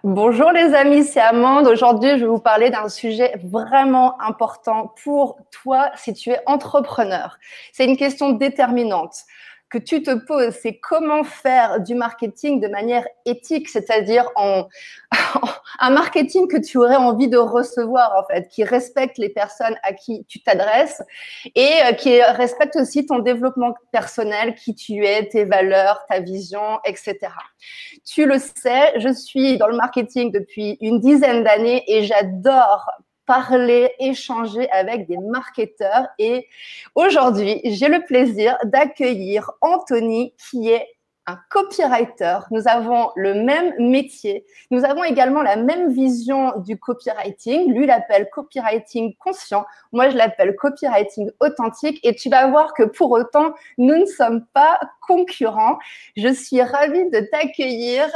Bonjour les amis, c'est Amande. Aujourd'hui, je vais vous parler d'un sujet vraiment important pour toi si tu es entrepreneur. C'est une question déterminante que tu te poses, c'est comment faire du marketing de manière éthique, c'est-à-dire un marketing que tu aurais envie de recevoir en fait, qui respecte les personnes à qui tu t'adresses et qui respecte aussi ton développement personnel, qui tu es, tes valeurs, ta vision, etc. Tu le sais, je suis dans le marketing depuis une dizaine d'années et j'adore parler, échanger avec des marketeurs. Et aujourd'hui, j'ai le plaisir d'accueillir Anthony, qui est un copywriter. Nous avons le même métier. Nous avons également la même vision du copywriting. Lui l'appelle copywriting conscient. Moi, je l'appelle copywriting authentique. Et tu vas voir que pour autant, nous ne sommes pas concurrents. Je suis ravie de t'accueillir,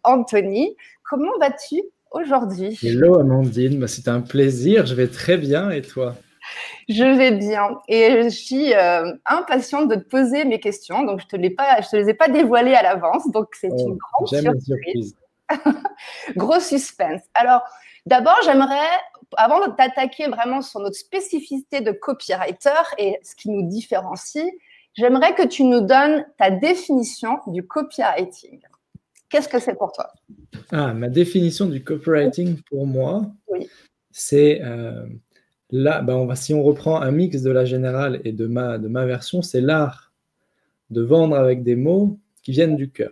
Anthony. Comment vas-tu aujourd'hui? Hello Amandine, c'est un plaisir, je vais très bien et toi? Je vais bien et je suis impatiente de te poser mes questions. Donc, je te les ai pas dévoilées à l'avance. Donc, c'est une Oh, grande j'aime les surprise. surprises. Gros suspense. Alors, d'abord, j'aimerais, avant de t'attaquer vraiment sur notre spécificité de copywriter et ce qui nous différencie, j'aimerais que tu nous donnes ta définition du copywriting. Qu'est-ce que c'est pour toi? Ma définition du copywriting pour moi, Oui. c'est là, si on reprend un mix de la générale et de ma version, c'est l'art de vendre avec des mots qui viennent du cœur.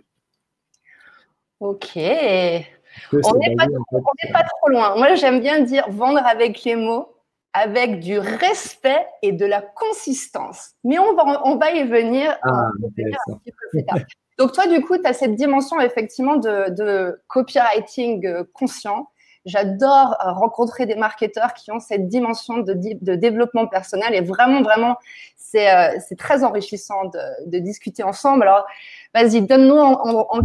Ok. Que On c'est n'est pas, basé en fait on n'est pas trop loin. Moi, j'aime bien dire vendre avec les mots, avec du respect et de la consistance. Mais on va y venir, un intéressant. petit peu plus tard. Donc, toi, du coup, tu as cette dimension effectivement de copywriting conscient. J'adore rencontrer des marketeurs qui ont cette dimension de développement personnel et vraiment, vraiment, c'est très enrichissant de discuter ensemble. Alors, vas-y, donne-nous en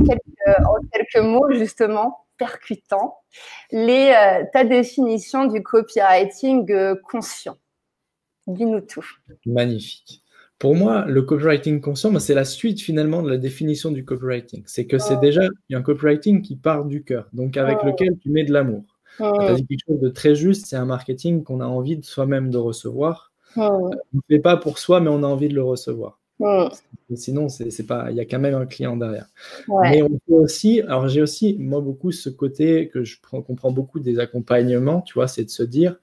quelques mots, justement, percutants, ta définition du copywriting conscient. Dis-nous tout. Magnifique. Pour moi, le copywriting conscient, c'est la suite finalement de la définition du copywriting. C'est que c'est déjà un copywriting qui part du cœur, donc avec lequel tu mets de l'amour. Tu as dit quelque chose de très juste, c'est un marketing qu'on a envie de soi-même de recevoir. On ne fait pas pour soi, mais on a envie de le recevoir. Sinon, c'est pas, il y a quand même un client derrière. Ouais. Mais on peut aussi, alors j'ai aussi, moi, beaucoup ce côté que comprends beaucoup des accompagnements, tu vois, c'est de se dire,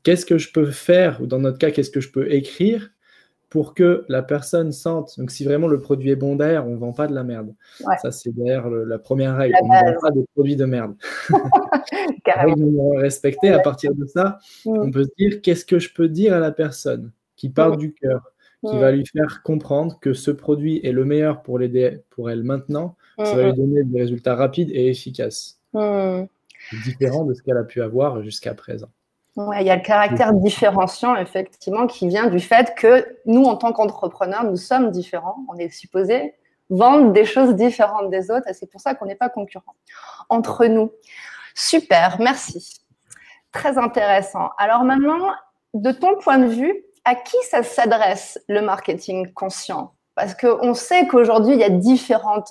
qu'est-ce que je peux faire, ou dans notre cas, qu'est-ce que je peux écrire pour que la personne sente. Donc, si vraiment le produit est bon derrière, on ne vend pas de la merde. Ouais. Ça, c'est d'ailleurs la première règle. On ne vend pas des produits de merde. Carrément. Respecter, à partir de ça, on peut se dire qu'est-ce que je peux dire à la personne qui part du cœur, qui va lui faire comprendre que ce produit est le meilleur pour l'aider pour elle maintenant, ça va lui donner des résultats rapides et efficaces. Différent de ce qu'elle a pu avoir jusqu'à présent. Ouais, il y a le caractère différenciant, effectivement, qui vient du fait que nous, en tant qu'entrepreneurs, nous sommes différents. On est supposé vendre des choses différentes des autres et c'est pour ça qu'on n'est pas concurrents entre nous. Super, merci. Très intéressant. Alors maintenant, de ton point de vue, à qui ça s'adresse le marketing conscient? Parce qu'on sait qu'aujourd'hui, il y a différentes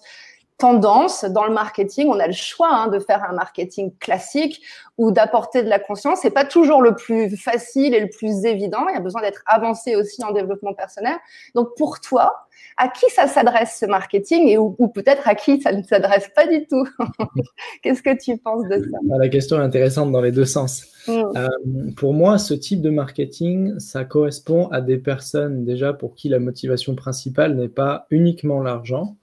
tendances dans le marketing. On a le choix de faire un marketing classique ou d'apporter de la conscience. C'est pas toujours le plus facile et le plus évident. Il y a besoin d'être avancé aussi en développement personnel. Donc pour toi, à qui ça s'adresse ce marketing et ou peut-être à qui ça ne s'adresse pas du tout? Qu'est-ce que tu penses de ça? La question est intéressante dans les deux sens. Pour moi, ce type de marketing, ça correspond à des personnes déjà pour qui la motivation principale n'est pas uniquement l'argent.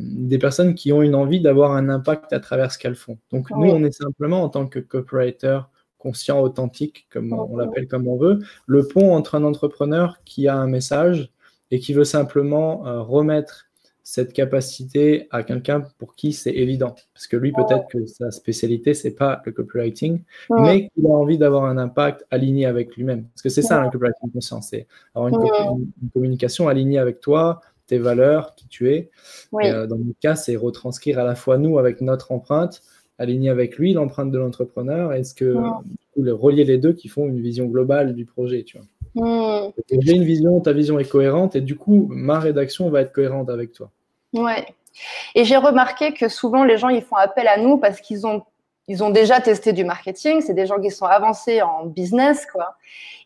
Des personnes qui ont une envie d'avoir un impact à travers ce qu'elles font. Donc nous, on est simplement, en tant que copywriter conscient, authentique, comme on l'appelle comme on veut, le pont entre un entrepreneur qui a un message et qui veut simplement remettre cette capacité à quelqu'un pour qui c'est évident. Parce que lui, peut-être que sa spécialité, c'est pas le copywriting, mais qu'il a envie d'avoir un impact aligné avec lui-même. Parce que c'est ça, le copywriting conscient, c'est avoir une communication alignée avec toi, tes valeurs, qui tu es. Oui. Et dans notre cas, c'est retranscrire à la fois nous avec notre empreinte, aligner avec lui l'empreinte de l'entrepreneur, et relier les deux qui font une vision globale du projet, tu vois. J'ai une vision, ta vision est cohérente, et du coup, ma rédaction va être cohérente avec toi. Ouais. Et j'ai remarqué que souvent, les gens, ils font appel à nous parce qu'ils ont déjà testé du marketing. C'est des gens qui sont avancés en business, quoi,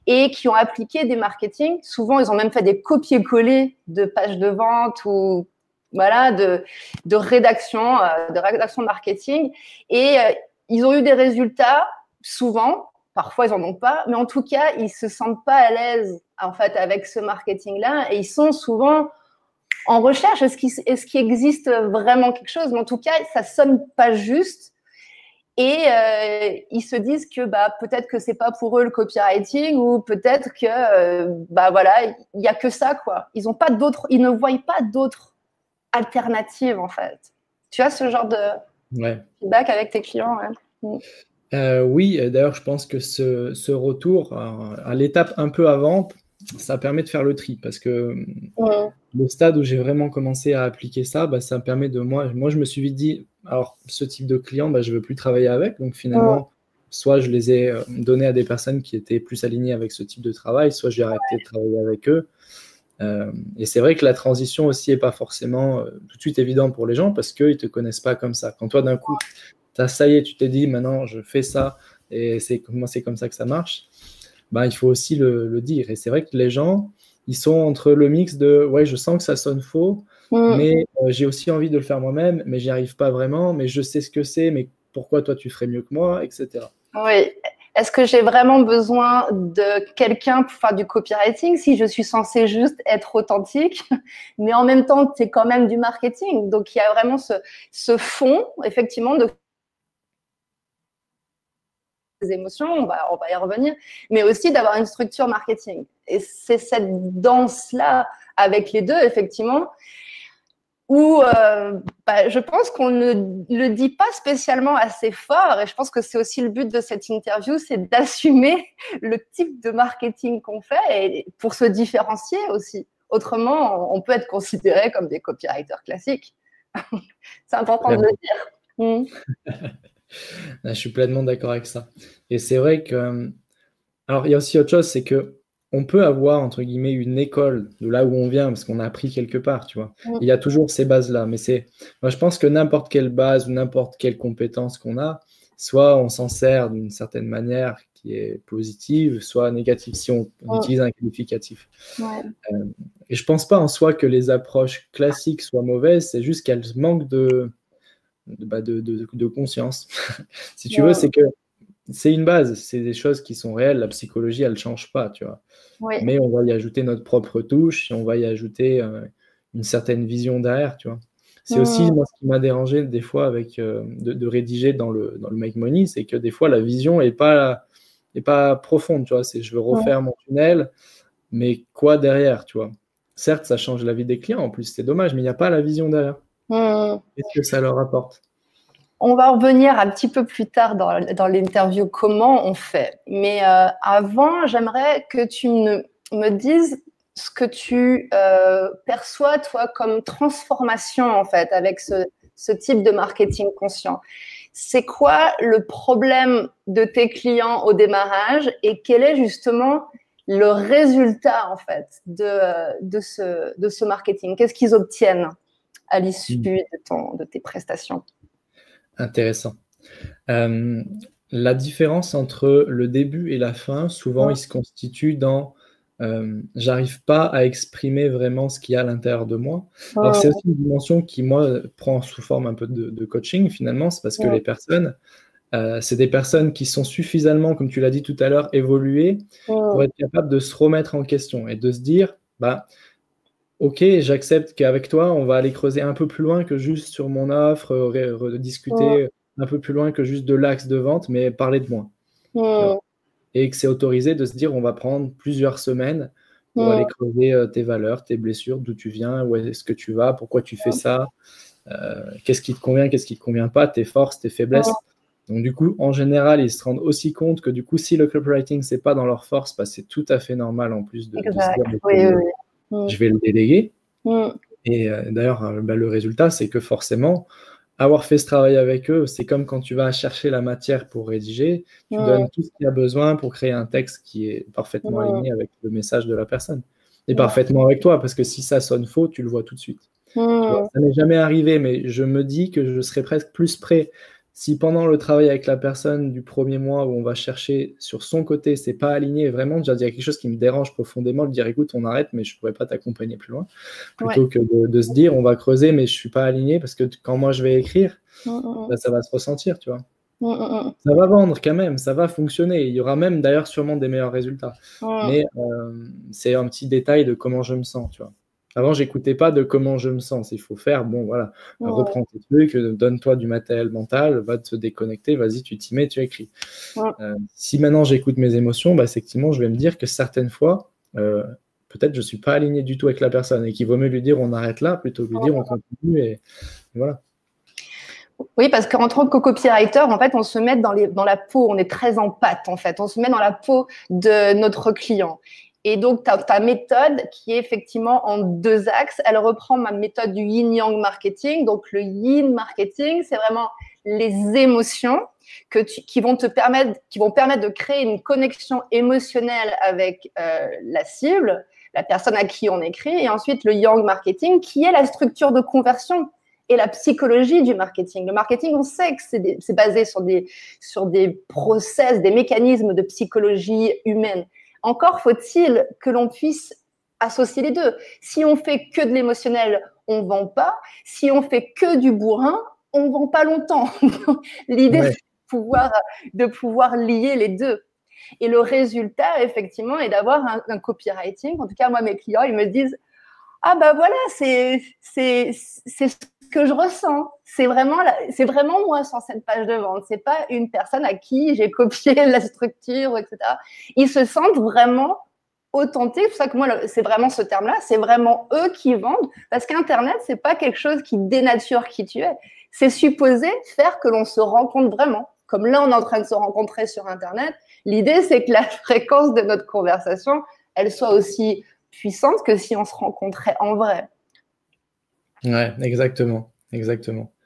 et qui ont appliqué des marketing. Souvent, ils ont même fait des copier-coller de pages de vente ou voilà, de rédaction marketing. Et ils ont eu des résultats, souvent. Parfois, ils n'en ont pas. Mais en tout cas, ils ne se sentent pas à l'aise, en fait, avec ce marketing-là. Et ils sont souvent en recherche. Est-ce qu'il existe vraiment quelque chose? Mais en tout cas, ça ne sonne pas juste. Et ils se disent que peut-être que c'est pas pour eux le copywriting, ou peut-être que voilà, il y a que ça, quoi. Ils ne voient pas d'autres alternatives, en fait. Tu as ce genre de feedback avec tes clients? Oui, d'ailleurs, je pense que ce retour à l'étape un peu avant, ça permet de faire le tri, parce que le stade où j'ai vraiment commencé à appliquer ça, ça me permet de moi, je me suis vite dit, alors ce type de client, je ne veux plus travailler avec. Donc finalement, soit je les ai donnés à des personnes qui étaient plus alignées avec ce type de travail, soit j'ai arrêté de travailler avec eux. Et c'est vrai que la transition aussi n'est pas forcément tout de suite évidente pour les gens, parce qu'ils ne te connaissent pas comme ça. Quand toi, d'un coup, ça y est, tu t'es dit, maintenant, je fais ça, et c'est comme ça que ça marche, il faut aussi le dire. Et c'est vrai que les gens, ils sont entre le mix de « ouais, je sens que ça sonne faux, mais j'ai aussi envie de le faire moi-même, mais j'y arrive pas vraiment, mais je sais ce que c'est, mais pourquoi toi tu ferais mieux que moi, etc. » Oui. Est-ce que j'ai vraiment besoin de quelqu'un pour faire du copywriting si je suis censée juste être authentique, mais en même temps, c'est quand même du marketing. Donc, il y a vraiment ce fond, effectivement, de émotions, on va y revenir, mais aussi d'avoir une structure marketing. Et c'est cette danse-là avec les deux, effectivement, où je pense qu'on ne le dit pas spécialement assez fort, et je pense que c'est aussi le but de cette interview, c'est d'assumer le type de marketing qu'on fait, et pour se différencier aussi. Autrement, on peut être considéré comme des copywriters classiques. C'est important de le dire. Je suis pleinement d'accord avec ça. Et c'est vrai que... Alors, il y a aussi autre chose, c'est que on peut avoir, entre guillemets, une école de là où on vient, parce qu'on a appris quelque part, tu vois. Il y a toujours ces bases-là. Mais moi, je pense que n'importe quelle base ou n'importe quelle compétence qu'on a, soit on s'en sert d'une certaine manière qui est positive, soit négative, si on utilise un qualificatif. Et je pense pas en soi que les approches classiques soient mauvaises, c'est juste qu'elles manquent de conscience. Si tu veux, c'est que c'est une base, c'est des choses qui sont réelles. La psychologie, elle ne change pas, tu vois. Mais on va y ajouter notre propre touche, et on va y ajouter une certaine vision derrière, tu vois. C'est aussi, moi, ce qui m'a dérangé des fois avec de rédiger dans le Make Money, c'est que des fois, la vision n'est pas profonde, tu vois. C'est je veux refaire mon tunnel, mais quoi derrière, tu vois. Certes, ça change la vie des clients, en plus, c'est dommage, mais il n'y a pas la vision derrière. Qu'est-ce que ça leur apporte? On va revenir un petit peu plus tard dans l'interview comment on fait. Mais avant, j'aimerais que tu me dises ce que tu perçois, toi, comme transformation, en fait, avec ce type de marketing conscient. C'est quoi le problème de tes clients au démarrage, et quel est justement le résultat, en fait, de ce marketing? Qu'est-ce qu'ils obtiennent à l'issue de tes prestations? Intéressant. La différence entre le début et la fin, souvent, il se constitue dans j'arrive pas à exprimer vraiment ce qu'il y a à l'intérieur de moi. Alors, c'est aussi une dimension qui, moi, prend sous forme un peu de coaching, finalement. C'est parce que les personnes, c'est des personnes qui sont suffisamment, comme tu l'as dit tout à l'heure, évoluées pour être capables de se remettre en question et de se dire, ok, j'accepte qu'avec toi, on va aller creuser un peu plus loin que juste sur mon offre, rediscuter un peu plus loin que juste de l'axe de vente, mais parler de moi. Et que c'est autorisé de se dire, on va prendre plusieurs semaines pour aller creuser tes valeurs, tes blessures, d'où tu viens, où est-ce que tu vas, pourquoi tu fais ça, qu'est-ce qui te convient, qu'est-ce qui ne te convient pas, tes forces, tes faiblesses. Donc du coup, en général, ils se rendent aussi compte que du coup, si le copywriting, c'est pas dans leur force, c'est tout à fait normal en plus de se dire, je vais le déléguer. Et d'ailleurs, le résultat, c'est que forcément, avoir fait ce travail avec eux, c'est comme quand tu vas chercher la matière pour rédiger, tu donnes tout ce qu'il y a besoin pour créer un texte qui est parfaitement aligné avec le message de la personne. Et parfaitement avec toi, parce que si ça sonne faux, tu le vois tout de suite. Tu vois, ça m'est jamais arrivé, mais je me dis que je serais presque plus prêt si pendant le travail avec la personne du premier mois où on va chercher sur son côté, c'est pas aligné, vraiment, déjà dire quelque chose qui me dérange profondément, de dire écoute, on arrête, mais je pourrais pas t'accompagner plus loin, plutôt que de se dire on va creuser, mais je suis pas aligné parce que quand moi je vais écrire, bah, ça va se ressentir, tu vois. Ça va vendre quand même, ça va fonctionner. Il y aura même d'ailleurs sûrement des meilleurs résultats. Mais c'est un petit détail de comment je me sens, tu vois. Avant, j'écoutais pas de comment je me sens. Il faut faire, bon, voilà, reprends tes trucs, donne-toi du matériel mental, va te déconnecter, vas-y, tu t'y mets, tu écris. Si maintenant j'écoute mes émotions, bah, effectivement, je vais me dire que certaines fois, peut-être je suis pas aligné du tout avec la personne et qu'il vaut mieux lui dire on arrête là plutôt que lui dire on continue et voilà. Oui, parce qu'en tant que copywriter, en fait, on se met dans la peau, on est très en pâte, en fait. On se met dans la peau de notre client. Et donc, ta méthode, qui est effectivement en 2 axes, elle reprend ma méthode du yin-yang marketing. Donc, le yin marketing, c'est vraiment les émotions qui vont permettre de créer une connexion émotionnelle avec la cible, la personne à qui on écrit. Et ensuite, le yang marketing, qui est la structure de conversion et la psychologie du marketing. Le marketing, on sait que c'est basé sur des process, des mécanismes de psychologie humaine. Encore faut-il que l'on puisse associer les deux. Si on fait que de l'émotionnel, on ne vend pas. Si on fait que du bourrin, on ne vend pas longtemps. L'idée, c'est de pouvoir lier les deux. Et le résultat, effectivement, est d'avoir un copywriting. En tout cas, moi, mes clients, ils me disent « Ah bah voilà, c'est ce que je ressens. C'est vraiment moi sur cette page de vente. C'est pas une personne à qui j'ai copié la structure, etc. » Ils se sentent vraiment authentiques. C'est pour ça que moi, c'est vraiment ce terme-là. C'est vraiment eux qui vendent. Parce qu'Internet, c'est pas quelque chose qui dénature qui tu es. C'est supposé faire que l'on se rencontre vraiment. Comme là, on est en train de se rencontrer sur Internet. L'idée, c'est que la fréquence de notre conversation, elle soit aussi puissante que si on se rencontrait en vrai. Ouais, exactement.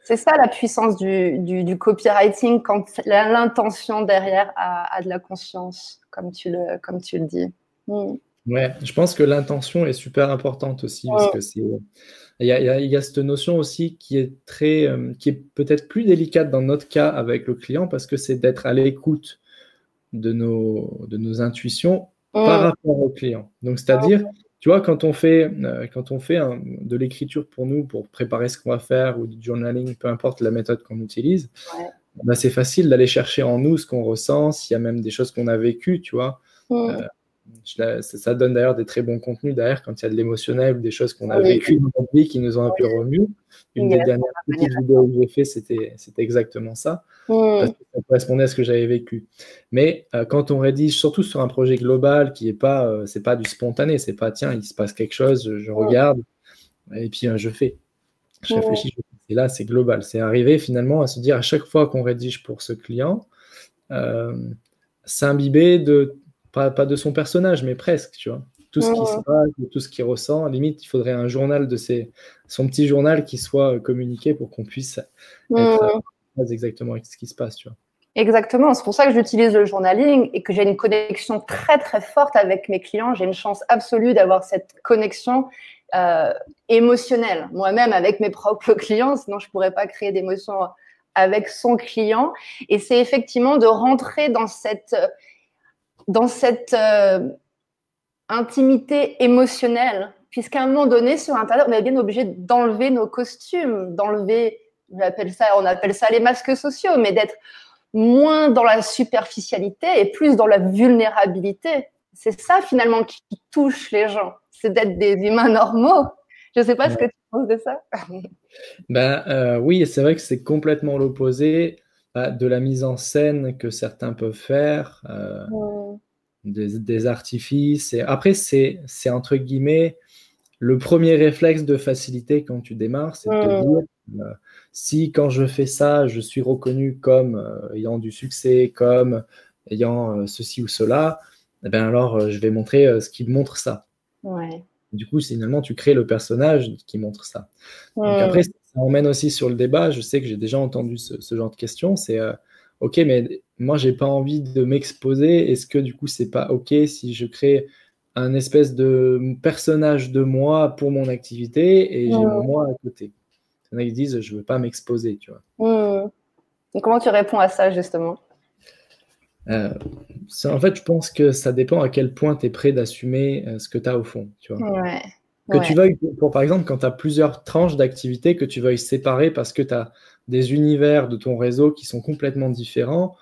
C'est ça la puissance du copywriting quand l'intention derrière a de la conscience, comme tu le dis. Ouais, je pense que l'intention est super importante aussi parce que il y a cette notion aussi qui est qui est peut-être plus délicate dans notre cas avec le client parce que c'est d'être à l'écoute de nos intuitions par rapport au client. Donc, c'est-à-dire, tu vois, quand on fait de l'écriture pour nous, pour préparer ce qu'on va faire, ou du journaling, peu importe la méthode qu'on utilise, bah, c'est facile d'aller chercher en nous ce qu'on ressent, s'il y a même des choses qu'on a vécues, tu vois. Ça donne d'ailleurs des très bons contenus, d'ailleurs, quand il y a de l'émotionnel ou des choses qu'on a vécues dans notre vie qui nous ont un peu remué. Une des dernières petites vidéos que j'ai fait, c'était exactement ça, parce que ça correspondait à ce que j'avais vécu. Mais quand on rédige, surtout sur un projet global qui est pas, c'est pas du spontané, c'est pas tiens, il se passe quelque chose, je regarde et puis je fais. Je réfléchis, et là c'est global. C'est arriver finalement à se dire à chaque fois qu'on rédige pour ce client, s'imbiber de pas de son personnage, mais presque, tu vois. Tout ce qui se passe, tout ce qu'il ressent. Limite, il faudrait un journal son petit journal qui soit communiqué pour qu'on puisse être exactement avec ce qui se passe, tu vois. Exactement. C'est pour ça que j'utilise le journaling et que j'ai une connexion très, très forte avec mes clients. J'ai une chance absolue d'avoir cette connexion émotionnelle. Moi-même, avec mes propres clients, sinon je ne pourrais pas créer d'émotion avec son client. Et c'est effectivement de rentrer dans cette intimité émotionnelle, puisqu'à un moment donné, sur Internet, on est bien obligé d'enlever nos costumes, on appelle ça les masques sociaux, mais d'être moins dans la superficialité et plus dans la vulnérabilité. C'est ça, finalement, qui touche les gens. C'est d'être des humains normaux. Je ne sais pas ce que tu penses de ça. Oui, c'est vrai que c'est complètement l'opposé de la mise en scène que certains peuvent faire, des artifices. Et après, c'est entre guillemets le premier réflexe de facilité quand tu démarres, c'est de te dire si quand je fais ça, je suis reconnu comme ayant du succès, comme ayant ceci ou cela, eh bien alors je vais montrer ce qui montre ça. Du coup, finalement, tu crées le personnage qui montre ça. Donc après, ça emmène aussi sur le débat. Je sais que j'ai déjà entendu ce genre de questions. C'est OK, mais moi, j'ai pas envie de m'exposer. Est-ce que du coup, c'est pas OK si je crée un espèce de personnage de moi pour mon activité et j'ai mon moi à côté. Il y en a qui disent, je ne veux pas m'exposer, tu vois. Et comment tu réponds à ça, justement? En fait, je pense que ça dépend à quel point tu es prêt d'assumer ce que tu as au fond, tu vois. Que tu veuilles, par exemple, quand tu as plusieurs tranches d'activités, que tu veuilles séparer parce que tu as des univers de ton réseau qui sont complètement différents,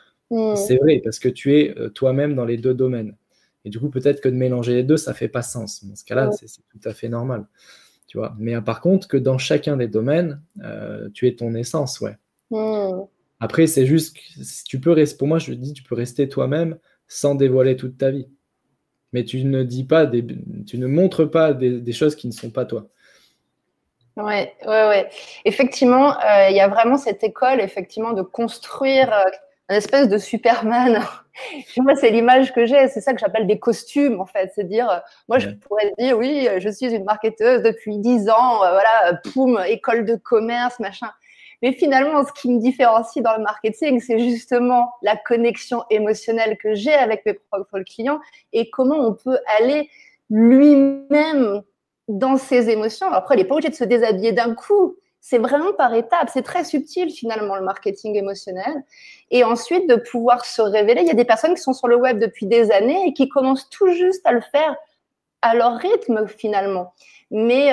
c'est vrai, parce que tu es toi-même dans les deux domaines. Et du coup, peut-être que de mélanger les deux, ça ne fait pas sens. Dans ce cas-là, c'est tout à fait normal. Tu vois. Mais par contre, que dans chacun des domaines, tu es ton essence, ouais. Après, c'est juste, tu peux rester, pour moi, je dis, tu peux rester toi-même sans dévoiler toute ta vie. Mais tu ne dis pas, tu ne montres pas des choses qui ne sont pas toi. Ouais. Effectivement, il y a vraiment cette école, effectivement, de construire un espèce de Superman. Moi, c'est l'image que j'ai. C'est ça que j'appelle des costumes, en fait. C'est dire, moi, je pourrais dire, oui, je suis une marketeuse depuis 10 ans, voilà, poum, école de commerce, machin. Mais finalement, ce qui me différencie dans le marketing, c'est justement la connexion émotionnelle que j'ai avec mes propres clients et comment on peut aller lui-même dans ses émotions. Alors après, il n'est pas obligé de se déshabiller d'un coup. C'est vraiment par étapes. C'est très subtil, finalement, le marketing émotionnel. Et ensuite, de pouvoir se révéler. Il y a des personnes qui sont sur le web depuis des années et qui commencent tout juste à le faire à leur rythme, finalement. Mais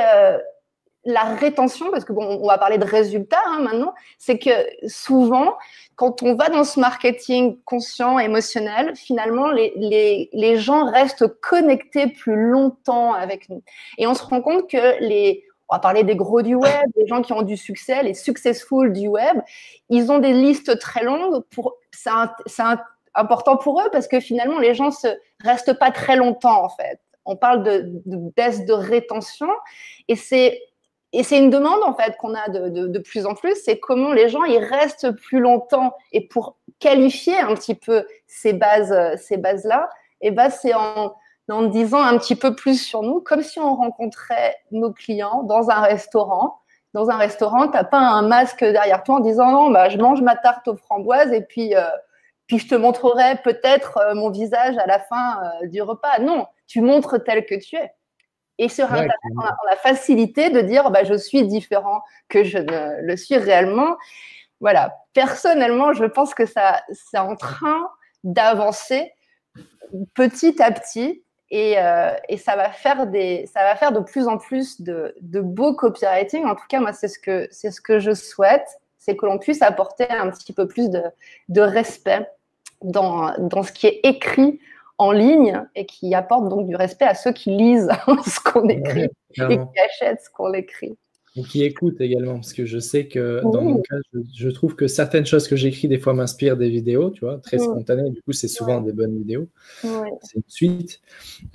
la rétention, parce que bon, on va parler de résultats maintenant, c'est que souvent, quand on va dans ce marketing conscient, émotionnel, finalement, les gens restent connectés plus longtemps avec nous. Et on se rend compte que on va parler des gros du web, des gens qui ont du succès, les successful du web, ils ont des listes très longues. C'est important pour eux parce que finalement, les gens restent pas très longtemps, en fait. On parle de baisse de rétention et c'est une demande, en fait, qu'on a de plus en plus, c'est comment les gens, ils restent plus longtemps. Et pour qualifier un petit peu ces bases-là, et ben, c'est en disant un petit peu plus sur nous, comme si on rencontrait nos clients dans un restaurant. Dans un restaurant, tu n'as pas un masque derrière toi en disant « Non, bah, je mange ma tarte aux framboises et puis je te montrerai peut-être mon visage à la fin du repas. » Non, tu montres tel que tu es. Et sur Internet, on a la facilité de dire bah, je suis différent que je ne le suis réellement. Voilà. Personnellement, je pense que c'est en train d'avancer petit à petit et ça va faire de plus en plus de beaux copywriting. En tout cas, moi, c'est ce que je souhaite, c'est que l'on puisse apporter un petit peu plus de respect dans ce qui est écrit en ligne et qui apporte donc du respect à ceux qui lisent ce qu'on écrit et qui achètent ce qu'on écrit. Et qui écoutent également, parce que je sais que dans mon cas, je trouve que certaines choses que j'écris des fois m'inspirent des vidéos, tu vois, très spontanées. Du coup, c'est souvent des bonnes vidéos. C'est une suite.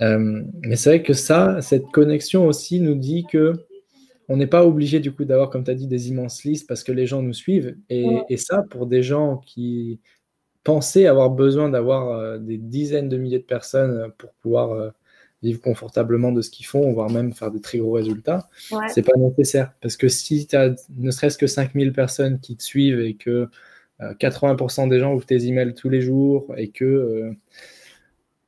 Mais c'est vrai que cette connexion aussi nous dit que on n'est pas obligé du coup d'avoir, comme tu as dit, des immenses listes parce que les gens nous suivent. Et ça, pour des gens qui pensaient avoir besoin d'avoir des dizaines de milliers de personnes pour pouvoir vivre confortablement de ce qu'ils font, voire même faire des très gros résultats, c'est pas nécessaire. Parce que si tu as ne serait-ce que 5000 personnes qui te suivent et que 80% des gens ouvrent tes emails tous les jours et que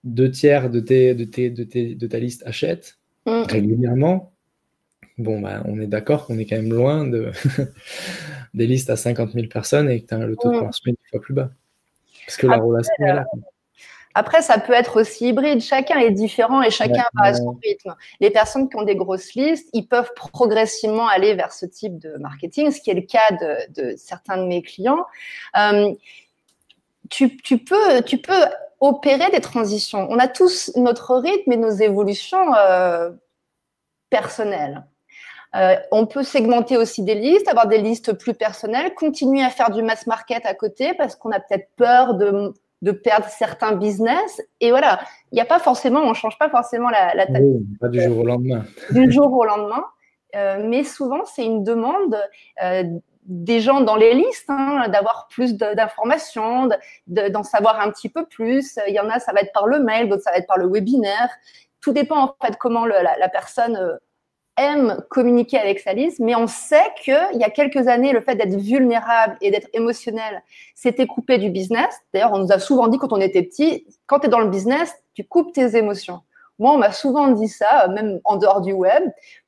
2/3 de ta liste achètent régulièrement, bon, bah, on est d'accord qu'on est quand même loin des listes à 50 000 personnes et que tu as le taux de conversion 10 fois plus bas. Parce que la relation est là. Après, ça peut être aussi hybride. Chacun est différent et chacun va à son rythme. Les personnes qui ont des grosses listes, ils peuvent progressivement aller vers ce type de marketing, ce qui est le cas de certains de mes clients. Tu peux opérer des transitions. On a tous notre rythme et nos évolutions personnelles. On peut segmenter aussi des listes, avoir des listes plus personnelles, continuer à faire du mass market à côté parce qu'on a peut-être peur de perdre certains business. Et voilà, il n'y a pas forcément, on ne change pas forcément la taille. Oui, pas du jour au lendemain. Du jour au lendemain. Mais souvent, c'est une demande des gens dans les listes, d'avoir plus d'informations, d'en savoir un petit peu plus. Il y en a, ça va être par le mail, d'autres, ça va être par le webinaire. Tout dépend en fait comment la personne aime communiquer avec sa liste, mais on sait qu'il y a quelques années, le fait d'être vulnérable et d'être émotionnel, c'était coupé du business. D'ailleurs, on nous a souvent dit quand on était petit, quand tu es dans le business, tu coupes tes émotions. Moi, on m'a souvent dit ça, même en dehors du web.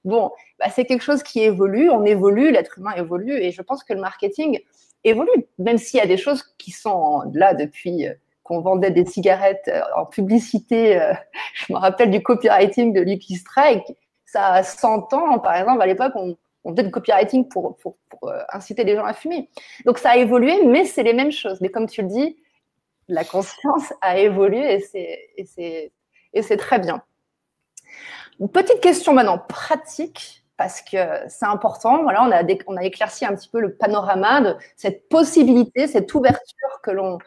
Bon, bah, c'est quelque chose qui évolue, on évolue, l'être humain évolue, et je pense que le marketing évolue, même s'il y a des choses qui sont là depuis qu'on vendait des cigarettes en publicité. Je me rappelle du copywriting de Lucky Strike. Ça a 100 ans, par exemple, à l'époque, on faisait du copywriting pour inciter les gens à fumer. Donc, ça a évolué, mais c'est les mêmes choses. Mais comme tu le dis, la conscience a évolué et c'est très bien. Une petite question maintenant pratique, parce que c'est important. Voilà, on a éclairci un petit peu le panorama de cette possibilité, cette ouverture que l'on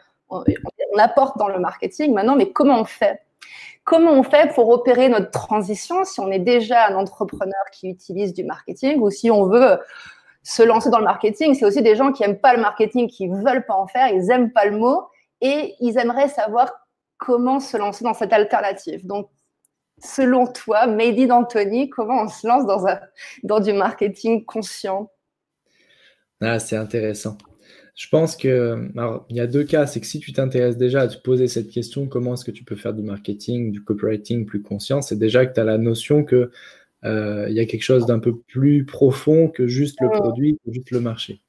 apporte dans le marketing. Maintenant, mais comment on fait? Comment on fait pour opérer notre transition si on est déjà un entrepreneur qui utilise du marketing ou si on veut se lancer dans le marketing? C'est aussi des gens qui n'aiment pas le marketing, qui ne veulent pas en faire, ils n'aiment pas le mot et ils aimeraient savoir comment se lancer dans cette alternative. Donc, selon toi, Made in Anthony, comment on se lance dans du marketing conscient? Ah, c'est intéressant. Je pense que, alors, il y a deux cas, c'est que si tu t'intéresses déjà à te poser cette question, comment est-ce que tu peux faire du marketing, du copywriting plus conscient, c'est déjà que tu as la notion que il y a quelque chose d'un peu plus profond que juste le produit, que juste le marché.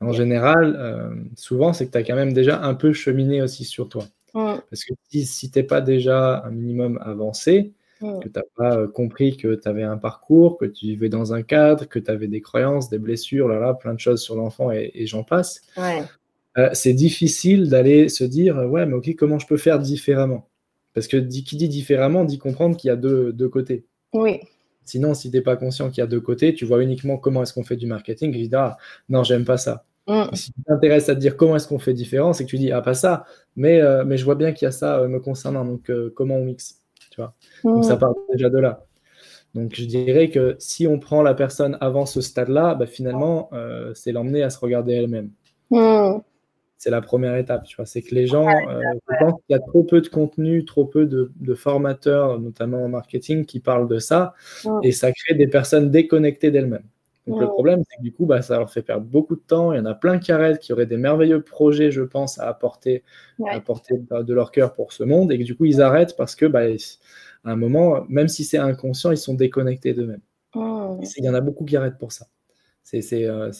En général, souvent, c'est que tu as quand même déjà un peu cheminé aussi sur toi. Parce que si tu n'es pas déjà un minimum avancé, que tu n'as pas compris que tu avais un parcours, que tu vivais dans un cadre, que tu avais des croyances, des blessures, plein de choses sur l'enfant et j'en passe, c'est difficile d'aller se dire « Ouais, mais ok, comment je peux faire différemment ?» Parce que qui dit différemment dit comprendre qu'il y a deux côtés. Oui. Sinon, si tu n'es pas conscient qu'il y a deux côtés, tu vois uniquement comment est-ce qu'on fait du marketing et tu dis « Ah, non, j'aime pas ça. » Si tu t'intéresses à te dire comment est-ce qu'on fait différent, c'est que tu dis « Ah, pas ça, mais je vois bien qu'il y a ça me concernant, donc comment on mixe ?» Tu vois. Donc, ça part déjà de là. Donc, je dirais que si on prend la personne avant ce stade-là, bah, finalement, c'est l'emmener à se regarder elle-même. C'est la première étape, tu vois. C'est que les gens, je pense qu'il y a trop peu de contenu, trop peu de formateurs, notamment en marketing, qui parlent de ça, et ça crée des personnes déconnectées d'elles-mêmes. Donc, le problème, c'est que du coup, bah, ça leur fait perdre beaucoup de temps. Il y en a plein qui arrêtent, qui auraient des merveilleux projets, je pense, à apporter de leur cœur pour ce monde, et que du coup, ils arrêtent parce que, bah, à un moment, même si c'est inconscient, ils sont déconnectés d'eux-mêmes. Il y en a beaucoup qui arrêtent pour ça.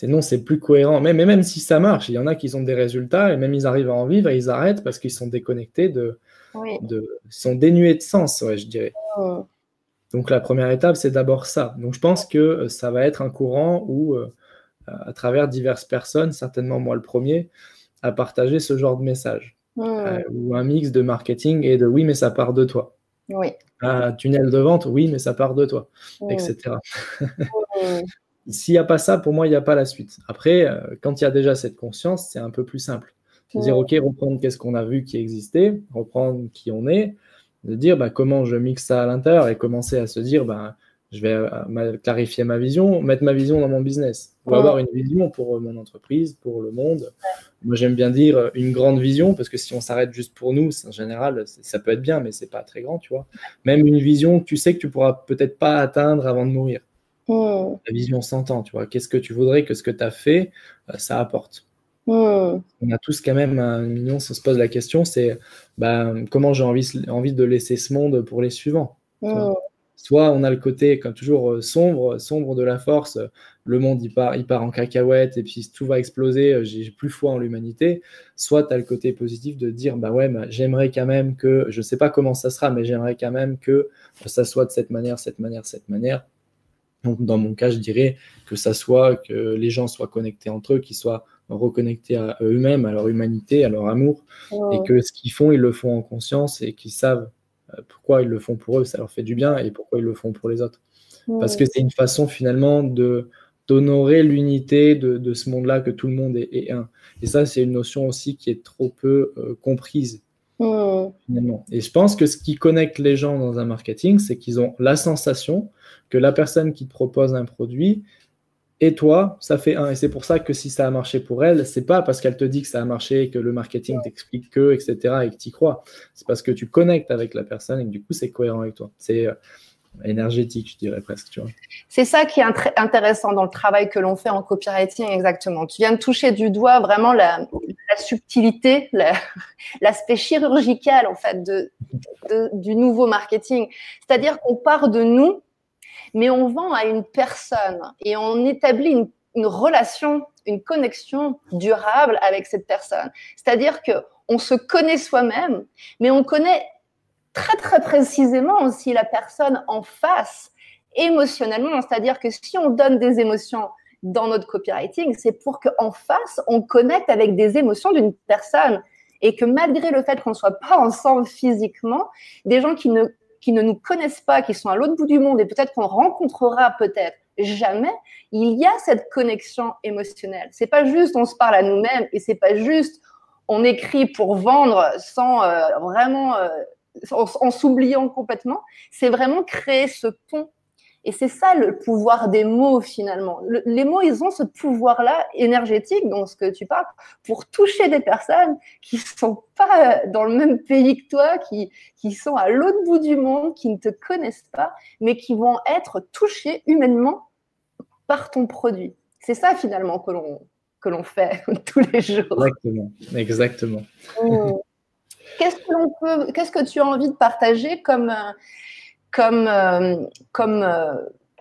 Non, c'est plus cohérent. Mais même si ça marche, il y en a qui ont des résultats, et même ils arrivent à en vivre, et ils arrêtent parce qu'ils sont déconnectés ils sont dénués de sens, je dirais. Donc, la première étape, c'est d'abord ça. Donc, je pense que ça va être un courant où, à travers diverses personnes, certainement moi le premier, à partager ce genre de message. Ou un mix de marketing et de « oui, mais ça part de toi ». Un tunnel de vente, oui, mais ça part de toi, etc. S'il n'y a pas ça, pour moi, il n'y a pas la suite. Après, quand il y a déjà cette conscience, c'est un peu plus simple. De dire, OK, reprendre qu'est-ce qu'on a vu qui existait, reprendre qui on est, de dire bah, comment je mixe ça à l'intérieur et commencer à se dire bah, je vais clarifier ma vision, mettre ma vision dans mon business, ou avoir une vision pour mon entreprise, pour le monde. Moi, j'aime bien dire une grande vision, parce que si on s'arrête juste pour nous, en général, ça peut être bien, mais c'est pas très grand, tu vois. Même une vision que tu sais que tu pourras peut-être pas atteindre avant de mourir. La vision 100 ans, tu vois. Qu'est-ce que tu voudrais que ce que tu as fait, ça apporte. On a tous quand même un million, si on se pose la question, c'est bah, comment j'ai envie de laisser ce monde pour les suivants. Soit on a le côté, comme toujours, sombre de la force, le monde il part en cacahuète et puis tout va exploser, j'ai plus foi en l'humanité. Soit tu as le côté positif de dire bah ouais, bah, j'aimerais quand même que, je sais pas comment ça sera, mais j'aimerais quand même que ça soit de cette manière. Donc dans mon cas, je dirais que ça soit que les gens soient connectés entre eux, qu'ils soient reconnectés à eux-mêmes, à leur humanité, à leur amour, et que ce qu'ils font, ils le font en conscience et qu'ils savent pourquoi ils le font pour eux, ça leur fait du bien, et pourquoi ils le font pour les autres. Parce que c'est une façon finalement d'honorer l'unité de ce monde-là, que tout le monde est un. Et ça, c'est une notion aussi qui est trop peu comprise. Finalement. Et je pense que ce qui connecte les gens dans un marketing, c'est qu'ils ont la sensation que la personne qui te propose un produit et toi, ça fait un. Et c'est pour ça que si ça a marché pour elle, c'est pas parce qu'elle te dit que ça a marché, que le marketing t'explique que, etc., et que tu y crois. C'est parce que tu connectes avec la personne et que du coup, c'est cohérent avec toi. C'est énergétique, je dirais presque. Tu vois. C'est ça qui est intéressant dans le travail que l'on fait en copywriting, exactement. Tu viens de toucher du doigt vraiment la subtilité, l'aspect chirurgical, en fait, de du nouveau marketing. C'est-à-dire qu'on part de nous, mais on vend à une personne et on établit une relation, une connexion durable avec cette personne. C'est-à-dire qu'on se connaît soi-même, mais on connaît très, très précisément aussi la personne en face, émotionnellement. C'est-à-dire que si on donne des émotions dans notre copywriting, c'est pour qu'en face, on connecte avec des émotions d'une personne et que malgré le fait qu'on ne soit pas ensemble physiquement, des gens qui ne nous connaissent pas, qui sont à l'autre bout du monde et peut-être qu'on rencontrera peut-être jamais, il y a cette connexion émotionnelle. C'est pas juste on se parle à nous-mêmes et c'est pas juste on écrit pour vendre sans vraiment en s'oubliant complètement. C'est vraiment créer ce pont. Et c'est ça le pouvoir des mots finalement. Les mots, ils ont ce pouvoir-là énergétique, dont ce que tu parles, pour toucher des personnes qui ne sont pas dans le même pays que toi, qui sont à l'autre bout du monde, qui ne te connaissent pas, mais qui vont être touchés humainement par ton produit. C'est ça finalement que l'on fait tous les jours. Exactement. Qu'est-ce que tu as envie de partager comme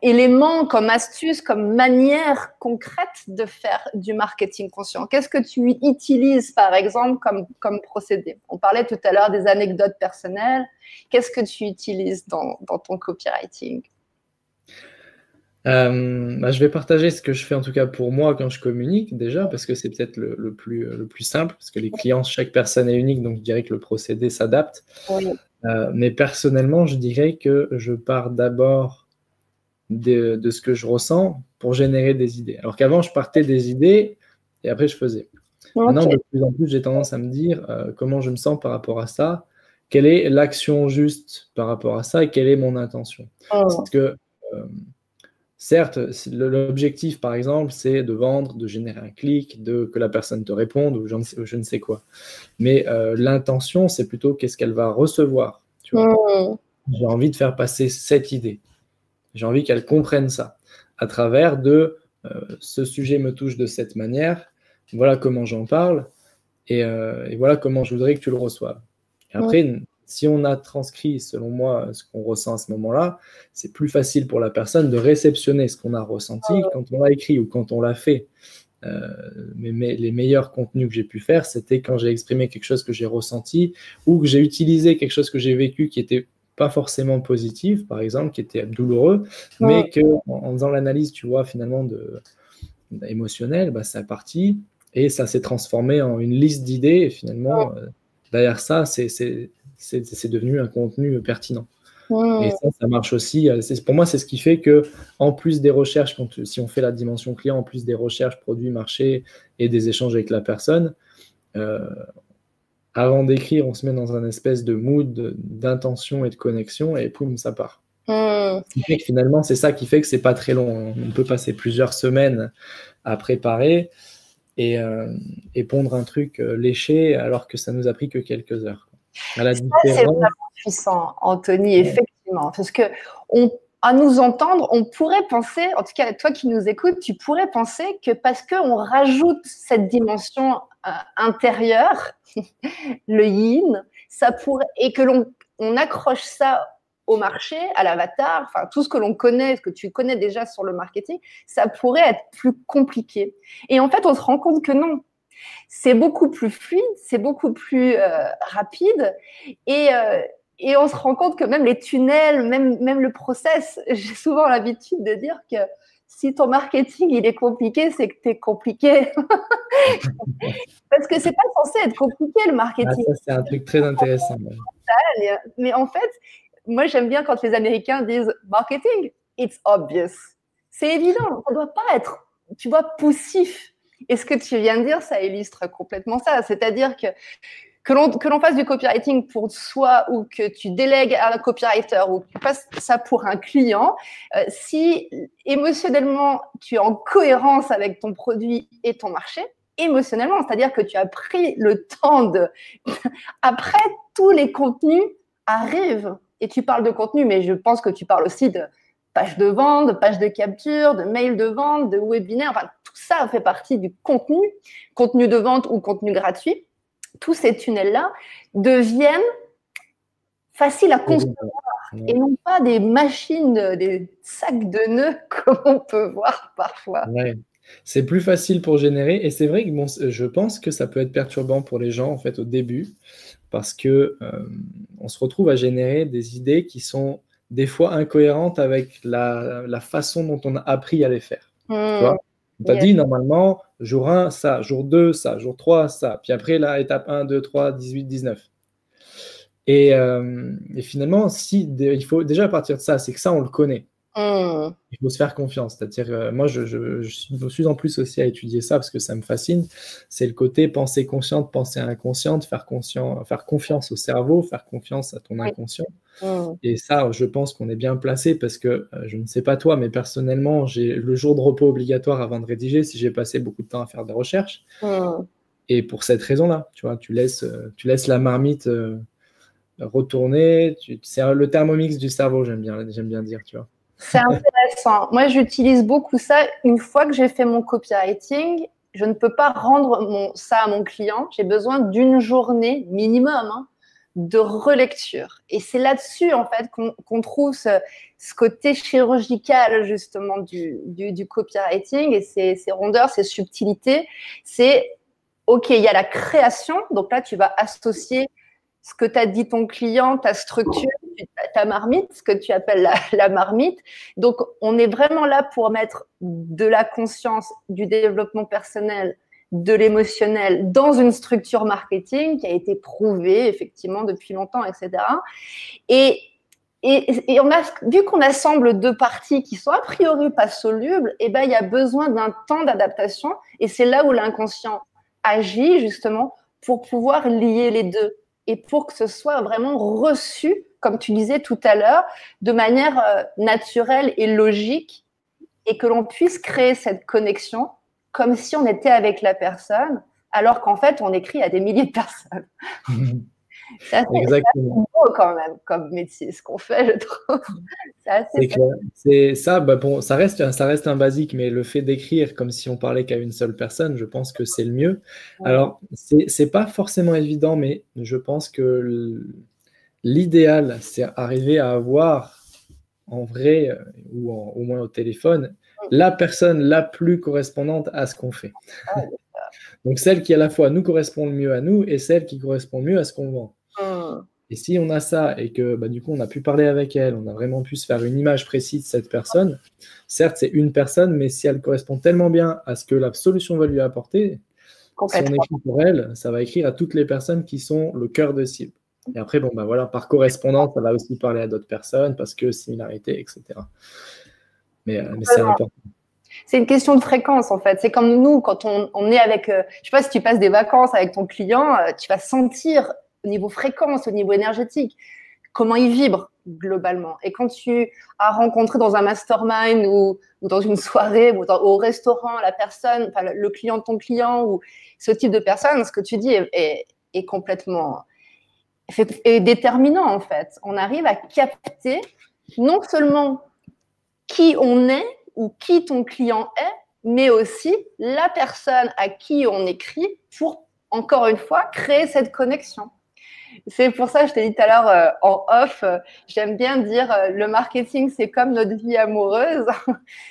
élément, comme astuce, comme manière concrète de faire du marketing conscient? Qu'est-ce que tu utilises, par exemple, comme procédé? On parlait tout à l'heure des anecdotes personnelles. Qu'est-ce que tu utilises dans ton copywriting? Je vais partager ce que je fais en tout cas pour moi quand je communique déjà, parce que c'est peut-être le plus simple, parce que les clients, chaque personne est unique, donc je dirais que le procédé s'adapte. Oui. Mais personnellement, je dirais que je pars d'abord de ce que je ressens pour générer des idées. Alors qu'avant, je partais des idées et après, je faisais. Okay. Maintenant, de plus en plus, j'ai tendance à me dire comment je me sens par rapport à ça, quelle est l'action juste par rapport à ça et quelle est mon intention. Parce que, certes, l'objectif, par exemple, c'est de vendre, de générer un clic, que la personne te réponde ou je ne sais quoi. Mais l'intention, c'est plutôt qu'est-ce qu'elle va recevoir. Tu vois. J'ai envie de faire passer cette idée. J'ai envie qu'elle comprenne ça à travers de ce sujet me touche de cette manière. Voilà comment j'en parle et voilà comment je voudrais que tu le reçoives. Et après, si on a transcrit, selon moi, ce qu'on ressent à ce moment-là, c'est plus facile pour la personne de réceptionner ce qu'on a ressenti quand on l'a écrit ou quand on l'a fait. Mais les meilleurs contenus que j'ai pu faire, c'était quand j'ai exprimé quelque chose que j'ai ressenti ou que j'ai utilisé quelque chose que j'ai vécu qui était pas forcément positif, par exemple, qui était douloureux, mais qu'en faisant l'analyse, tu vois, finalement, émotionnelle, c'est parti et ça s'est transformé en une liste d'idées et finalement, derrière ça, c'est devenu un contenu pertinent. Et ça marche aussi. Pour moi, c'est ce qui fait que, en plus des recherches, si on fait la dimension client, en plus des recherches produits, marché et des échanges avec la personne, avant d'écrire, on se met dans un espèce de mood d'intention et de connexion et poum, ça part. Et finalement, c'est ça qui fait que c'est pas très long. On peut passer plusieurs semaines à préparer et pondre un truc léché alors que ça nous a pris que quelques heures. C'est vraiment puissant, Anthony, effectivement. Parce que à nous entendre, on pourrait penser, en tout cas toi qui nous écoutes, tu pourrais penser que parce qu'on rajoute cette dimension intérieure, le yin, ça pourrait, et que on accroche ça au marché, à l'avatar, enfin tout ce que l'on connaît, ce que tu connais déjà sur le marketing, ça pourrait être plus compliqué. Et en fait, on se rend compte que non. C'est beaucoup plus fluide, c'est beaucoup plus rapide et on se rend compte que même les tunnels, même le process, j'ai souvent l'habitude de dire que si ton marketing il est compliqué, c'est que tu es compliqué. Parce que c'est pas censé être compliqué le marketing. Ça, c'est un truc très intéressant. Mais en fait, moi j'aime bien quand les Américains disent marketing, it's obvious. C'est évident, ça ne doit pas être, tu vois, poussif. Et ce que tu viens de dire, ça illustre complètement ça. C'est-à-dire que l'on fasse du copywriting pour soi ou que tu délègues à un copywriter ou que tu fasses ça pour un client, si émotionnellement tu es en cohérence avec ton produit et ton marché, émotionnellement, c'est-à-dire que tu as pris le temps Après, tous les contenus arrivent. Et tu parles de contenu, mais je pense que tu parles aussi de pages de vente, de pages de capture, de mails de vente, de webinaires, enfin tout ça fait partie du contenu de vente ou contenu gratuit. Tous ces tunnels-là facile à concevoir, et non pas des machines, des sacs de nœuds comme on peut voir parfois. Ouais. C'est plus facile pour générer, et c'est vrai que bon, je pense que ça peut être perturbant pour les gens en fait au début, parce que on se retrouve à générer des idées qui sont des fois incohérentes avec la façon dont on a appris à les faire. Tu vois? On t'a dit normalement, jour 1, ça, jour 2, ça, jour 3, ça. Puis après, là, étape 1, 2, 3, 18, 19. Et finalement, il faut déjà partir de ça, c'est que ça, on le connaît. Il faut se faire confiance. C'est-à-dire, moi, je suis en plus aussi à étudier ça parce que ça me fascine. C'est le côté pensée consciente, pensée inconsciente, faire confiance au cerveau, faire confiance à ton inconscient. Et ça, je pense qu'on est bien placé parce que, je ne sais pas toi, mais personnellement, j'ai le jour de repos obligatoire avant de rédiger si j'ai passé beaucoup de temps à faire des recherches. Et pour cette raison-là, tu vois, tu laisses la marmite retourner. C'est le thermomix du cerveau, j'aime bien dire, tu vois. C'est intéressant. Moi, j'utilise beaucoup ça. Une fois que j'ai fait mon copywriting, je ne peux pas rendre ça à mon client. J'ai besoin d'une journée minimum de relecture. Et c'est là-dessus, en fait, qu'on trouve ce côté chirurgical, justement, du copywriting et ses rondeurs, ses subtilités. C'est, OK, il y a la création. Donc là, tu vas associer ce que t'a dit ton client, ta structure, ta marmite, ce que tu appelles la marmite. Donc, on est vraiment là pour mettre de la conscience, du développement personnel, de l'émotionnel dans une structure marketing qui a été prouvée effectivement depuis longtemps, etc. Et vu qu'on assemble deux parties qui sont a priori pas solubles, il y a besoin d'un temps d'adaptation. Et c'est là où l'inconscient agit justement pour pouvoir lier les deux. Et pour que ce soit vraiment reçu, comme tu disais tout à l'heure, de manière naturelle et logique, et que l'on puisse créer cette connexion comme si on était avec la personne, alors qu'en fait, on écrit à des milliers de personnes. C'est beau quand même comme métier, ce qu'on fait, je trouve. C'est clair. C'est ça, bon, ça reste un basique, mais le fait d'écrire comme si on parlait qu'à une seule personne, je pense que c'est le mieux. Alors, c'est pas forcément évident, mais je pense que l'idéal, c'est arriver à avoir en vrai, ou au moins au téléphone, la personne la plus correspondante à ce qu'on fait. Donc, celle qui à la fois nous correspond le mieux à nous et celle qui correspond mieux à ce qu'on vend. Et si on a ça et que du coup on a pu parler avec elle, on a vraiment pu se faire une image précise de cette personne, certes c'est une personne, mais si elle correspond tellement bien à ce que la solution va lui apporter, si on écrit pour elle, ça va écrire à toutes les personnes qui sont le cœur de cible. Et après, voilà, par correspondance, ça va aussi parler à d'autres personnes parce que similarité, etc. Mais c'est important. C'est une question de fréquence, en fait. C'est comme nous, quand on est avec… je ne sais pas si tu passes des vacances avec ton client, tu vas sentir au niveau fréquence, au niveau énergétique, comment il vibre globalement. Et quand tu as rencontré dans un mastermind ou dans une soirée ou au restaurant la personne, le client de ton client ou ce type de personne, ce que tu dis est complètement est déterminant, en fait. On arrive à capter non seulement qui on est ou qui ton client est, mais aussi la personne à qui on écrit pour, encore une fois, créer cette connexion. C'est pour ça que je t'ai dit tout à l'heure en off, j'aime bien dire le marketing, c'est comme notre vie amoureuse.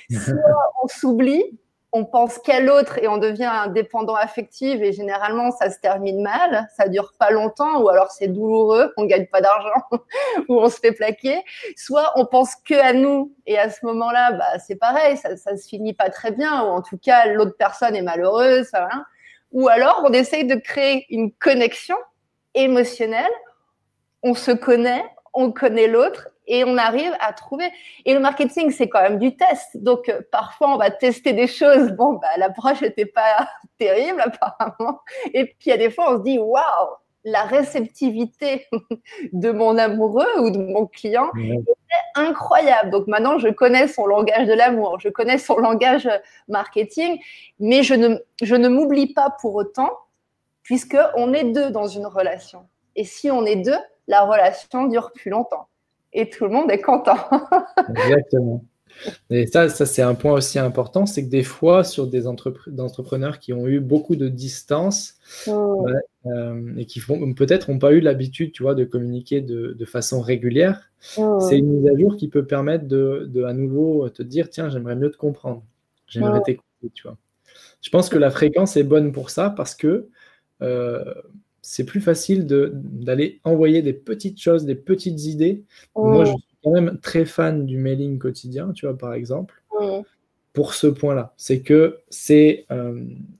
Soit on s'oublie, on pense qu'à l'autre et on devient un dépendant affectif et généralement, ça se termine mal, ça dure pas longtemps ou alors c'est douloureux, on gagne pas d'argent ou on se fait plaquer. Soit on pense que à nous et à ce moment-là, c'est pareil, ça se finit pas très bien ou en tout cas, l'autre personne est malheureuse. Voilà. Ou alors, on essaye de créer une connexion émotionnelle, on se connaît, on connaît l'autre et on arrive à trouver. Et le marketing, c'est quand même du test. Donc, parfois, on va tester des choses. Bon, l'approche n'était pas terrible, apparemment. Et puis, il y a des fois, on se dit, waouh, la réceptivité de mon amoureux ou de mon client était incroyable. Donc, maintenant, je connais son langage de l'amour, je connais son langage marketing, mais je ne m'oublie pas pour autant, puisqu'on est deux dans une relation. Et si on est deux, la relation dure plus longtemps. Et tout le monde est content. Exactement. Et ça c'est un point aussi important, c'est que des fois, sur des entrepreneurs qui ont eu beaucoup de distance, et qui peut-être n'ont pas eu l'habitude, tu vois, de communiquer de façon régulière, c'est une mise à jour qui peut permettre de à nouveau te dire, tiens, j'aimerais mieux te comprendre, j'aimerais t'écouter, tu vois. Je pense que la fréquence est bonne pour ça parce que c'est plus facile d'aller envoyer des petites choses, des petites idées. Moi, je suis quand même très fan du mailing quotidien, tu vois, par exemple, pour ce point-là. C'est que c'est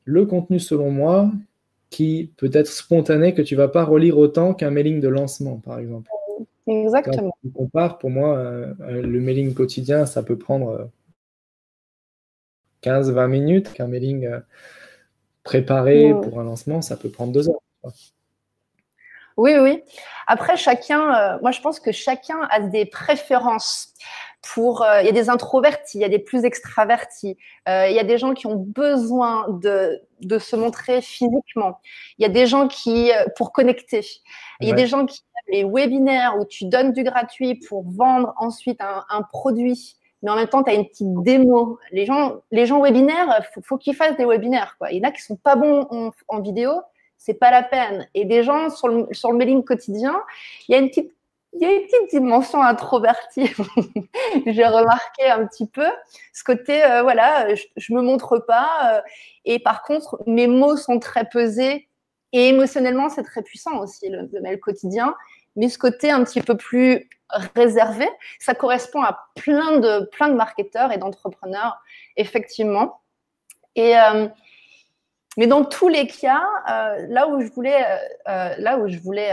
le contenu, selon moi, qui peut être spontané, que tu ne vas pas relire autant qu'un mailing de lancement, par exemple. Exactement. Quand tu compares, pour moi, le mailing quotidien, ça peut prendre 15-20 minutes, qu'un mailing préparé pour un lancement, ça peut prendre 2 heures. Oui, oui. Après, moi, je pense que chacun a des préférences. Il y a des introvertis, il y a des plus extravertis, il y a des gens qui ont besoin de se montrer physiquement. Il y a des gens pour connecter. Il y a des gens qui aiment les webinaires où tu donnes du gratuit pour vendre ensuite un produit. Mais en même temps, tu as une petite démo. Les gens webinaires, faut qu'ils fassent des webinaires, quoi. Il y en a qui sont pas bons en vidéo, c'est pas la peine. Et des gens sur le mailing quotidien, il y a une petite dimension introvertie. J'ai remarqué un petit peu ce côté, voilà, je me montre pas. Et par contre, mes mots sont très pesés. Et émotionnellement, c'est très puissant aussi, le mail quotidien. Mais ce côté un petit peu plus réservé, ça correspond à plein de marketeurs et d'entrepreneurs, effectivement. Mais dans tous les cas, là où je voulais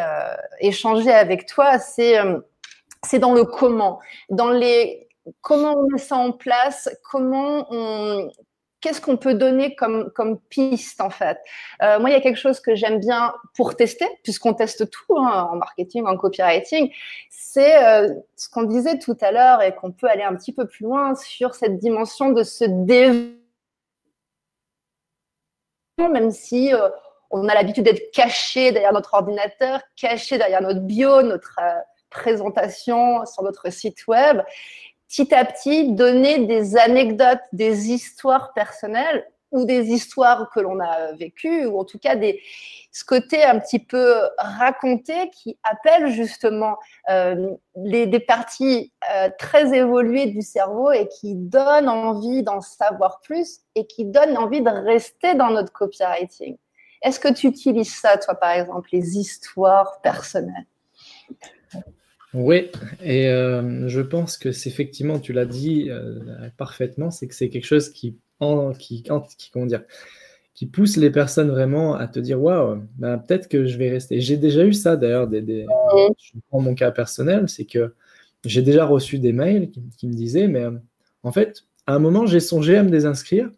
échanger avec toi, c'est dans le comment, comment on met ça en place, qu'est-ce qu'on peut donner comme piste en fait. Moi, il y a quelque chose que j'aime bien pour tester, puisqu'on teste tout en marketing, en copywriting, c'est ce qu'on disait tout à l'heure et qu'on peut aller un petit peu plus loin sur cette dimension de se développer, même si on a l'habitude d'être caché derrière notre ordinateur, caché derrière notre bio, notre présentation sur notre site web. Petit à petit, donner des anecdotes, des histoires personnelles ou des histoires que l'on a vécues, ou en tout cas ce côté un petit peu raconté qui appelle justement des parties très évoluées du cerveau et qui donne envie d'en savoir plus et qui donne envie de rester dans notre copywriting. Est-ce que tu utilises ça, toi, par exemple, les histoires personnelles? Oui, et je pense que c'est effectivement, tu l'as dit parfaitement, c'est que c'est quelque chose comment dire, qui pousse les personnes vraiment à te dire waouh, bah, peut-être que je vais rester. J'ai déjà eu ça d'ailleurs, je prends mon cas personnel, c'est que j'ai déjà reçu des mails qui me disaient, mais en fait, à un moment, j'ai songé à me désinscrire,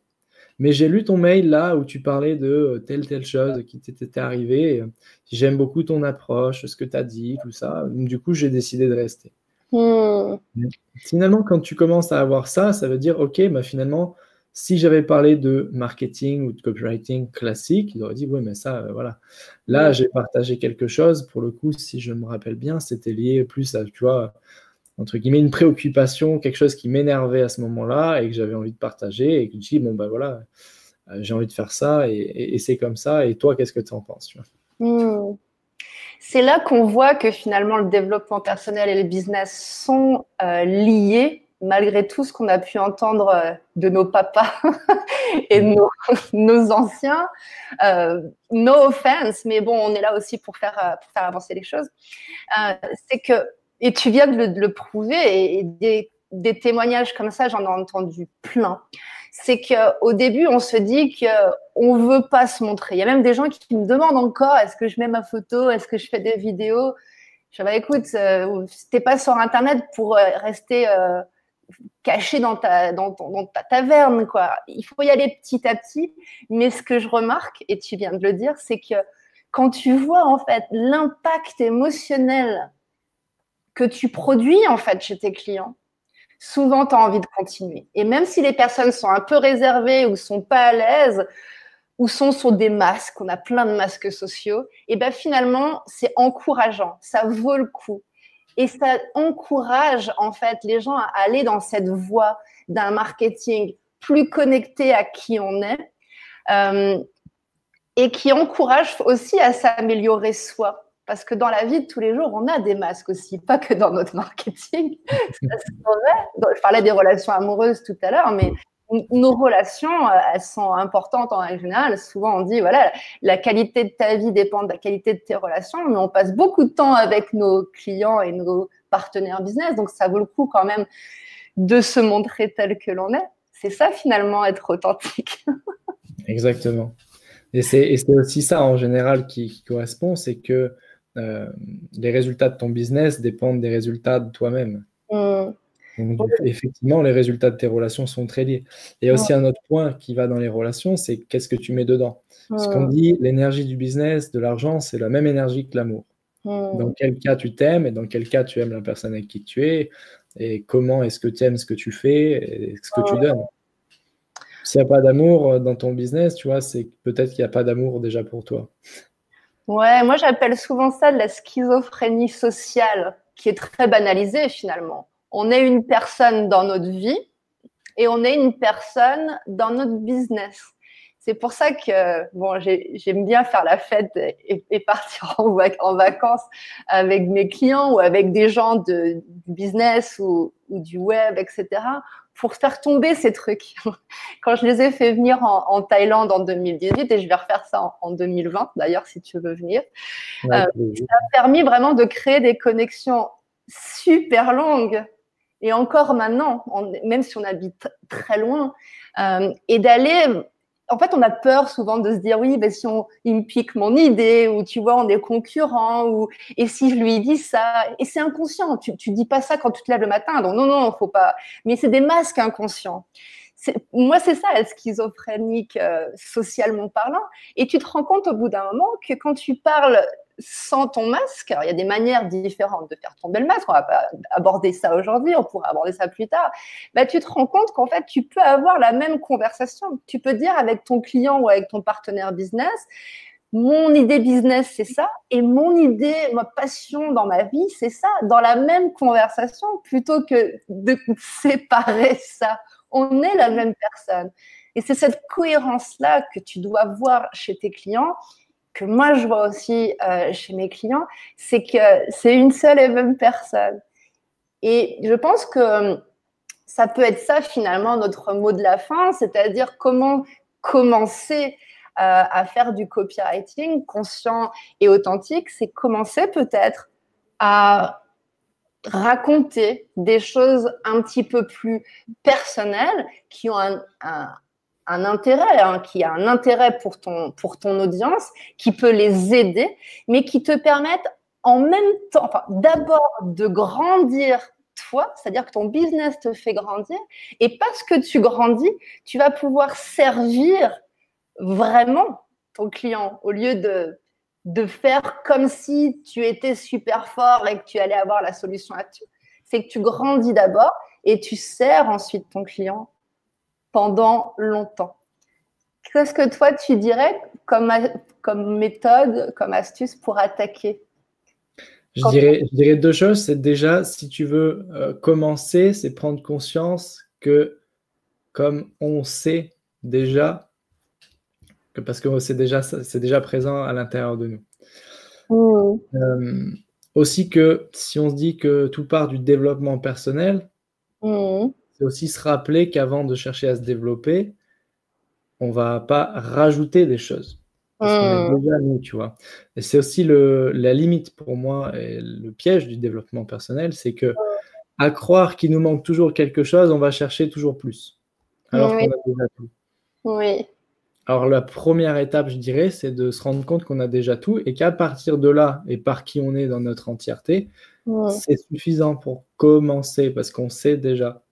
mais j'ai lu ton mail là où tu parlais de telle chose qui t'était arrivée. J'aime beaucoup ton approche, ce que tu as dit, tout ça. Du coup, j'ai décidé de rester. Finalement, quand tu commences à avoir ça, ça veut dire, OK, bah, finalement, si j'avais parlé de marketing ou de copywriting classique, ils auraient dit, oui, mais ça, voilà. Là, j'ai partagé quelque chose. Pour le coup, si je me rappelle bien, c'était lié plus à, tu vois, entre guillemets, une préoccupation, quelque chose qui m'énervait à ce moment-là et que j'avais envie de partager et que je dis, bon, ben voilà, j'ai envie de faire ça et c'est comme ça. Et toi, qu'est-ce que tu en penses, tu vois? C'est là qu'on voit que finalement, le développement personnel et le business sont liés, malgré tout ce qu'on a pu entendre de nos papas et nos anciens. No offense, mais bon, on est là aussi pour faire avancer les choses. C'est que, et tu viens de le prouver, et des témoignages comme ça, j'en ai entendu plein. C'est qu'au début, on se dit qu'on ne veut pas se montrer. Il y a même des gens qui me demandent encore, est-ce que je mets ma photo, est-ce que je fais des vidéos? Je dis, bah, écoute, t'es pas sur Internet pour rester caché dans ta taverne, quoi. Il faut y aller petit à petit. Mais ce que je remarque, et tu viens de le dire, c'est que quand tu vois en fait l'impact émotionnel que tu produis en fait chez tes clients, souvent tu as envie de continuer. Et même si les personnes sont un peu réservées ou sont pas à l'aise ou sont sur des masques, on a plein de masques sociaux, et ben finalement c'est encourageant, ça vaut le coup. Et ça encourage en fait les gens à aller dans cette voie d'un marketing plus connecté à qui on est et qui encourage aussi à s'améliorer soi. Parce que dans la vie de tous les jours, on a des masques aussi, pas que dans notre marketing. Je parlais des relations amoureuses tout à l'heure, mais nos relations, elles sont importantes en général. Souvent, on dit, voilà, la qualité de ta vie dépend de la qualité de tes relations, mais on passe beaucoup de temps avec nos clients et nos partenaires business, donc ça vaut le coup quand même de se montrer tel que l'on est. C'est ça, finalement, être authentique. Exactement. Et c'est aussi ça, en général, qui correspond, c'est que les résultats de ton business dépendent des résultats de toi-même. Donc, effectivement, les résultats de tes relations sont très liés. Et il y a aussi un autre point qui va dans les relations, c'est qu'est-ce que tu mets dedans. Ce qu'on dit, l'énergie du business, de l'argent, c'est la même énergie que l'amour. Dans quel cas tu t'aimes et dans quel cas tu aimes la personne avec qui tu es et comment est-ce que tu aimes ce que tu fais et ce que tu donnes. S'il n'y a pas d'amour dans ton business, tu vois, c'est peut-être qu'il n'y a pas d'amour déjà pour toi. Ouais, moi j'appelle souvent ça de la schizophrénie sociale qui est très banalisée finalement. On est une personne dans notre vie et on est une personne dans notre business. C'est pour ça que bon, j'aime bien faire la fête et partir en vacances avec mes clients ou avec des gens du business ou du web, etc., pour faire tomber ces trucs. Quand je les ai fait venir en Thaïlande en 2018, et je vais refaire ça en 2020, d'ailleurs, si tu veux venir, ça a permis vraiment de créer des connexions super longues. Et encore maintenant, même si on habite très loin, et d'aller... En fait, on a peur souvent de se dire, oui, ben, si il me pique mon idée, ou tu vois, on est concurrents, et si je lui dis ça, et c'est inconscient, tu dis pas ça quand tu te lèves le matin, donc non, faut pas, mais c'est des masques inconscients. Moi, c'est ça, être schizophrénique socialement parlant, et tu te rends compte au bout d'un moment que quand tu parles sans ton masque, alors il y a des manières différentes de faire tomber le masque, on va pas aborder ça aujourd'hui, on pourra aborder ça plus tard, bah, tu te rends compte qu'en fait, tu peux avoir la même conversation. Tu peux dire avec ton client ou avec ton partenaire business, mon idée business, c'est ça, et mon idée, ma passion dans ma vie, c'est ça, dans la même conversation, plutôt que de séparer ça. On est la même personne. Et c'est cette cohérence-là que tu dois voir chez tes clients, que moi je vois aussi chez mes clients, c'est que c'est une seule et même personne. Et je pense que ça peut être ça finalement notre mot de la fin, c'est-à-dire comment commencer à faire du copywriting conscient et authentique, c'est commencer peut-être à raconter des choses un petit peu plus personnelles qui ont un intérêt, hein, qui a un intérêt pour ton audience, qui peut les aider, mais qui te permettent en même temps, enfin, d'abord de grandir toi, c'est-à-dire que ton business te fait grandir, et parce que tu grandis, tu vas pouvoir servir vraiment ton client au lieu de faire comme si tu étais super fort et que tu allais avoir la solution à tout. C'est que tu grandis d'abord et tu sers ensuite ton client pendant longtemps. Qu'est-ce que toi, tu dirais comme méthode, comme astuce pour attaquer? Je dirais deux choses. C'est déjà, si tu veux commencer, c'est prendre conscience que comme on sait déjà, parce que c'est déjà présent à l'intérieur de nous. Aussi que si on se dit que tout part du développement personnel, c'est aussi se rappeler qu'avant de chercher à se développer, on va pas rajouter des choses. Parce qu'on est déjà nous, tu vois. Et c'est aussi la limite pour moi et le piège du développement personnel, c'est que à croire qu'il nous manque toujours quelque chose, on va chercher toujours plus. Alors qu'on a déjà tout. Oui. Alors la première étape, je dirais, c'est de se rendre compte qu'on a déjà tout et qu'à partir de là et par qui on est dans notre entièreté, c'est suffisant pour commencer parce qu'on sait déjà.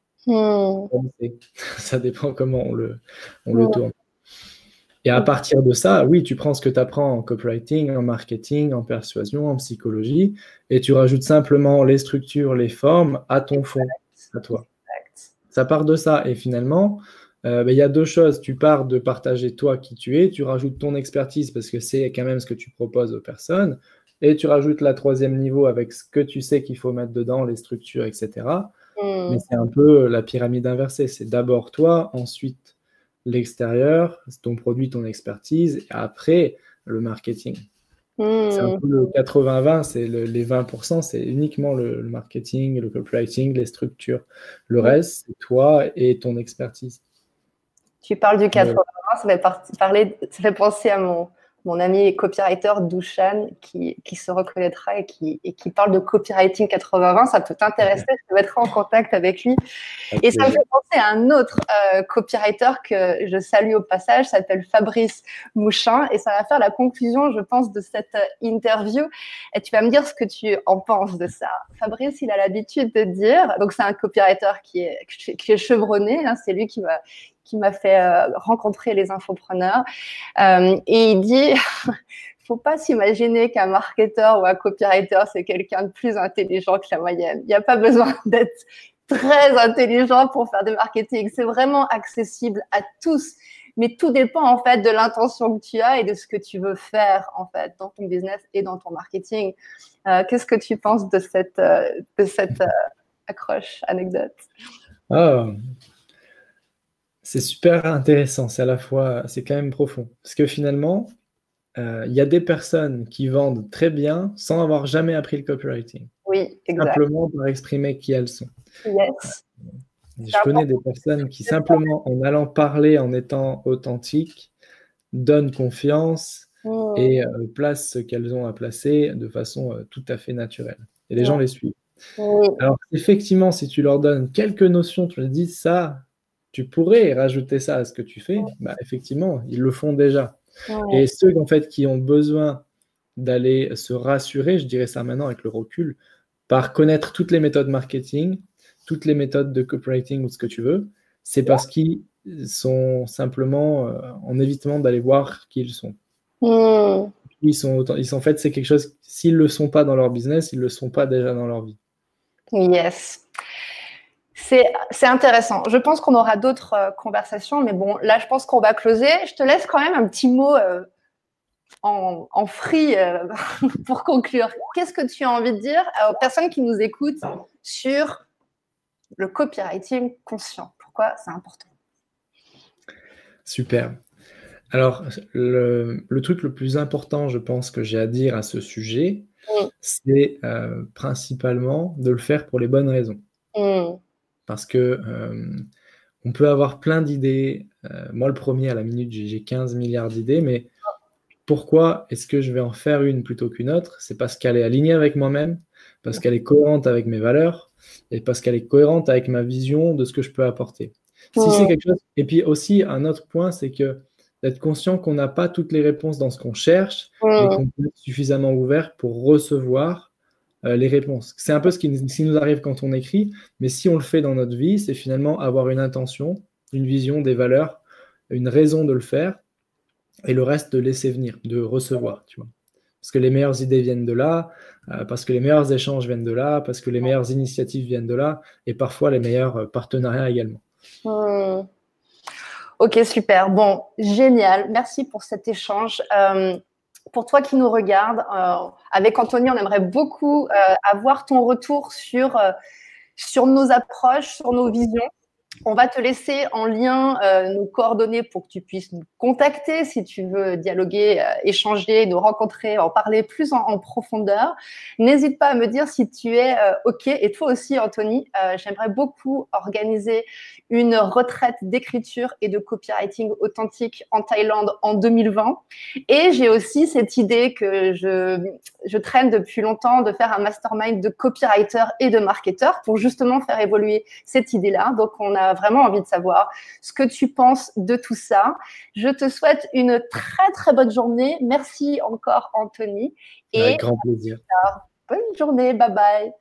Ça dépend comment on le tourne. Et à partir de ça, oui, tu prends ce que tu apprends en copywriting, en marketing, en persuasion, en psychologie, et tu rajoutes simplement les structures, les formes à ton fond, à toi. Ça part de ça. Et finalement, il y a deux choses. Tu pars de partager toi qui tu es, tu rajoutes ton expertise parce que c'est quand même ce que tu proposes aux personnes. et tu rajoutes la troisième niveau avec ce que tu sais qu'il faut mettre dedans, les structures, etc. Mais c'est un peu la pyramide inversée. C'est d'abord toi, ensuite l'extérieur, ton produit, ton expertise, et après le marketing. C'est un peu le 80-20, c'est les 20%, c'est uniquement le marketing, le copywriting, les structures. Le reste, c'est toi et ton expertise. Tu parles du 80-20, ça fait penser à mon ami copywriter Dushan qui se reconnaîtra et qui parle de copywriting 80-20. Ça peut t'intéresser, je te mettrai en contact avec lui. Et ça me fait penser à un autre copywriter que je salue au passage, s'appelle Fabrice Mouchin, et ça va faire la conclusion, je pense, de cette interview. Et tu vas me dire ce que tu en penses de ça. Fabrice, il a l'habitude de dire, donc c'est un copywriter qui est chevronné, hein, c'est lui qui m'a fait rencontrer les infopreneurs. Et il dit, faut pas s'imaginer qu'un marketeur ou un copywriter, c'est quelqu'un de plus intelligent que la moyenne. Il n'y a pas besoin d'être très intelligent pour faire du marketing. C'est vraiment accessible à tous. Mais tout dépend, en fait, de l'intention que tu as et de ce que tu veux faire, en fait, dans ton business et dans ton marketing. Qu'est-ce que tu penses de cette accroche, anecdote? C'est super intéressant, c'est quand même profond. Parce que finalement, il y a des personnes qui vendent très bien sans avoir jamais appris le copywriting. Oui, exact. Simplement pour exprimer qui elles sont. Yes. Je connais des personnes qui simplement, en allant parler, en étant authentiques, donnent confiance et placent ce qu'elles ont à placer de façon tout à fait naturelle. Et les gens les suivent. Alors effectivement, si tu leur donnes quelques notions, tu leur dis ça, tu pourrais rajouter ça à ce que tu fais, bah, effectivement, ils le font déjà. Et ceux en fait, qui ont besoin d'aller se rassurer, je dirais ça maintenant avec le recul, par connaître toutes les méthodes marketing, toutes les méthodes de copywriting ou ce que tu veux, c'est parce qu'ils sont simplement en évitement d'aller voir qui ils sont. En fait, c'est quelque chose, s'ils ne le sont pas dans leur business, ils ne le sont pas déjà dans leur vie. Yes. C'est intéressant. Je pense qu'on aura d'autres conversations, mais bon, là, je pense qu'on va closer. Je te laisse quand même un petit mot en free pour conclure. Qu'est-ce que tu as envie de dire aux personnes qui nous écoutent sur le copywriting conscient? Pourquoi c'est important? Super. Alors, le truc le plus important, je pense, que j'ai à dire à ce sujet, c'est principalement de le faire pour les bonnes raisons. Parce que on peut avoir plein d'idées. Moi, le premier, à la minute, j'ai 15 milliards d'idées, mais pourquoi est-ce que je vais en faire une plutôt qu'une autre? C'est parce qu'elle est alignée avec moi-même, parce qu'elle est cohérente avec mes valeurs, et parce qu'elle est cohérente avec ma vision de ce que je peux apporter. Si c'est quelque chose... Et puis aussi, un autre point, c'est que d'être conscient qu'on n'a pas toutes les réponses dans ce qu'on cherche, mais qu'on peut être suffisamment ouvert pour recevoir les réponses. C'est un peu ce qui nous arrive quand on écrit, mais si on le fait dans notre vie, c'est finalement avoir une intention, une vision, des valeurs, une raison de le faire, et le reste de laisser venir, de recevoir, tu vois. Parce que les meilleures idées viennent de là, parce que les meilleurs échanges viennent de là, parce que les meilleures initiatives viennent de là, et parfois les meilleurs partenariats également. Ok, super. Bon, génial. Merci pour cet échange. Pour toi qui nous regarde, avec Anthony, on aimerait beaucoup avoir ton retour sur nos approches, sur nos visions. On va te laisser en lien nos coordonnées pour que tu puisses nous contacter si tu veux dialoguer, échanger, nous rencontrer, en parler plus en profondeur. N'hésite pas à me dire si tu es OK. Et toi aussi, Anthony, j'aimerais beaucoup organiser une retraite d'écriture et de copywriting authentique en Thaïlande en 2020. Et j'ai aussi cette idée que je traîne depuis longtemps de faire un mastermind de copywriter et de marketeur pour justement faire évoluer cette idée-là. Donc, on a vraiment envie de savoir ce que tu penses de tout ça. Je te souhaite une très, très bonne journée. Merci encore, Anthony. Avec grand plaisir. Bonne journée. Bye bye.